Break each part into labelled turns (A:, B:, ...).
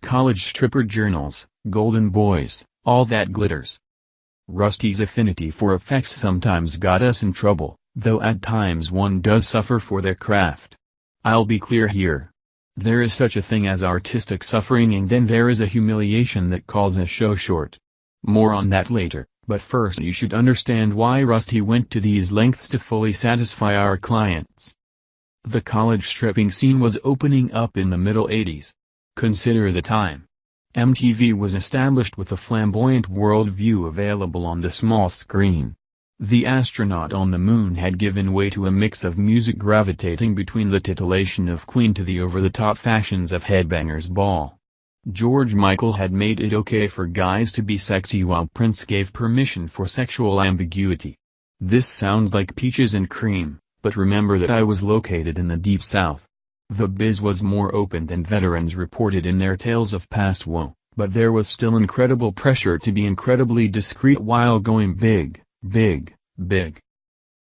A: college stripper journals, golden boys, all that glitters. Rusty's affinity for effects sometimes got us in trouble, though at times one does suffer for their craft. I'll be clear here. There is such a thing as artistic suffering, and then there is a humiliation that calls a show short. More on that later, but first you should understand why Rusty went to these lengths to fully satisfy our clients. The college stripping scene was opening up in the middle 80s. Consider the time. MTV was established with a flamboyant worldview available on the small screen. The astronaut on the moon had given way to a mix of music gravitating between the titillation of Queen to the over-the-top fashions of Headbangers Ball. George Michael had made it okay for guys to be sexy, while Prince gave permission for sexual ambiguity. This sounds like peaches and cream, but remember that I was located in the Deep South. The biz was more open than veterans reported in their tales of past woe, but there was still incredible pressure to be incredibly discreet while going big, big, big.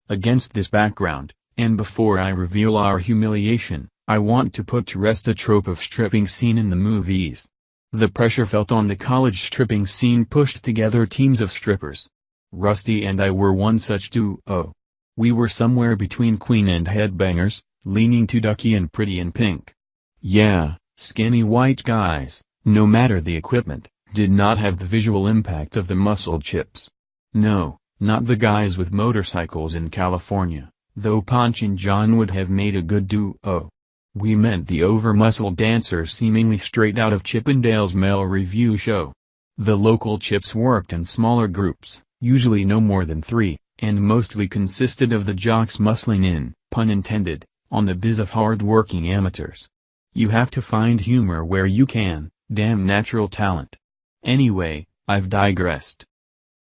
A: Against this background, and before I reveal our humiliation, I want to put to rest a trope of stripping scene in the movies. The pressure felt on the college stripping scene pushed together teams of strippers. Rusty and I were one such duo. We were somewhere between Queen and Headbangers, leaning to Ducky and Pretty in Pink. Yeah, skinny white guys, no matter the equipment, did not have the visual impact of the muscle chips. No, not the guys with motorcycles in California, though Ponch and John would have made a good duo. We meant the over-muscled dancers seemingly straight out of Chippendale's male review show. The local chips worked in smaller groups, usually no more than 3, and mostly consisted of the jocks muscling in, pun intended, on the biz of hard-working amateurs. You have to find humor where you can, damn natural talent. Anyway, I've digressed.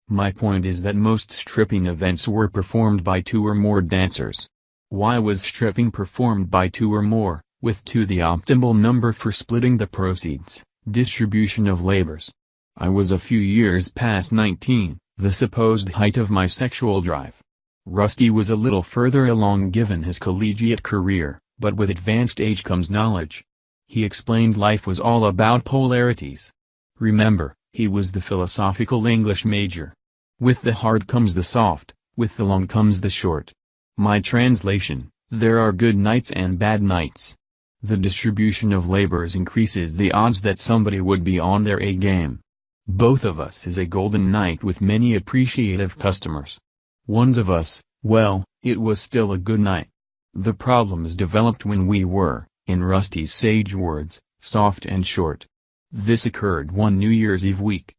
A: My point is that most stripping events were performed by 2 or more dancers. Why was stripping performed by 2 or more, with 2 the optimal number for splitting the proceeds, distribution of labors? I was a few years past 19, the supposed height of my sexual drive. Rusty was a little further along given his collegiate career, but with advanced age comes knowledge. He explained life was all about polarities. Remember, he was the philosophical English major. With the hard comes the soft, with the long comes the short. My translation: there are good nights and bad nights. The distribution of labors increases the odds that somebody would be on their A game. Both of us is a golden night with many appreciative customers. One of us, well, it was still a good night. The problems developed when we were, in Rusty's sage words, soft and short. This occurred one New Year's Eve week.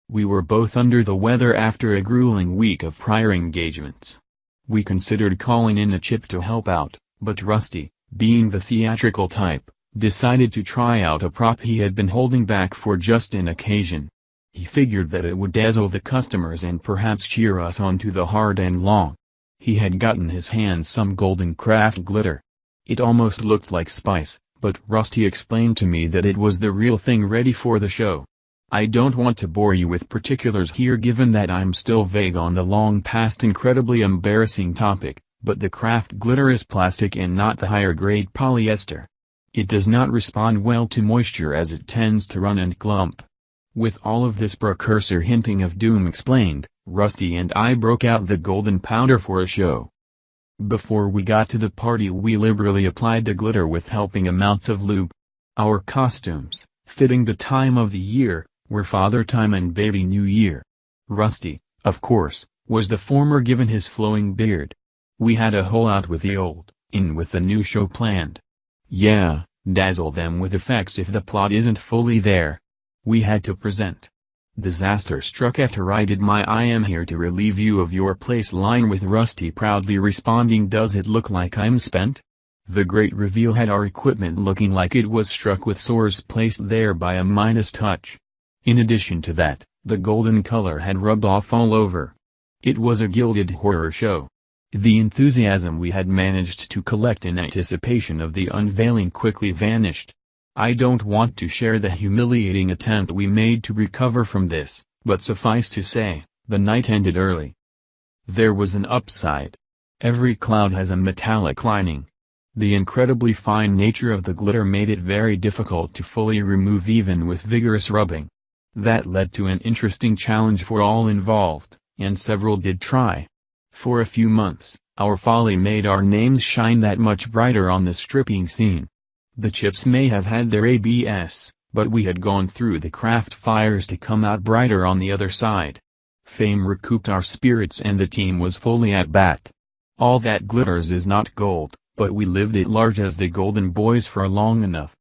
A: We were both under the weather after a grueling week of prior engagements. We considered calling in a chip to help out, but Rusty, being the theatrical type, decided to try out a prop he had been holding back for just an occasion. He figured that it would dazzle the customers and perhaps cheer us on to the hard and long. He had gotten his hands some golden craft glitter. It almost looked like spice, but Rusty explained to me that it was the real thing ready for the show. I don't want to bore you with particulars here given that I'm still vague on the long past incredibly embarrassing topic, but the craft glitter is plastic and not the higher grade polyester. It does not respond well to moisture as it tends to run and clump. With all of this precursor hinting of doom explained, Rusty and I broke out the golden powder for a show. Before we got to the party we liberally applied the glitter with helping amounts of lube. Our costumes, fitting the time of the year, were Father Time and Baby New Year. Rusty, of course, was the former given his flowing beard. We had a whole out with the old, in with the new show planned. Yeah, dazzle them with effects if the plot isn't fully there. We had to present. Disaster struck after I did my "I am here to relieve you of your place" line with Rusty proudly responding, "Does it look like I'm spent?" The great reveal had our equipment looking like it was struck with sores placed there by a Midas touch. In addition to that, the golden color had rubbed off all over. It was a gilded horror show. The enthusiasm we had managed to collect in anticipation of the unveiling quickly vanished. I don't want to share the humiliating attempt we made to recover from this, but suffice to say, the night ended early. There was an upside. Every cloud has a metallic lining. The incredibly fine nature of the glitter made it very difficult to fully remove even with vigorous rubbing. That led to an interesting challenge for all involved, and several did try. For a few months, our folly made our names shine that much brighter on the stripping scene. The chips may have had their ABS, but we had gone through the craft fires to come out brighter on the other side. Fame recouped our spirits and the team was fully at bat. All that glitters is not gold, but we lived at large as the Golden Boys for long enough.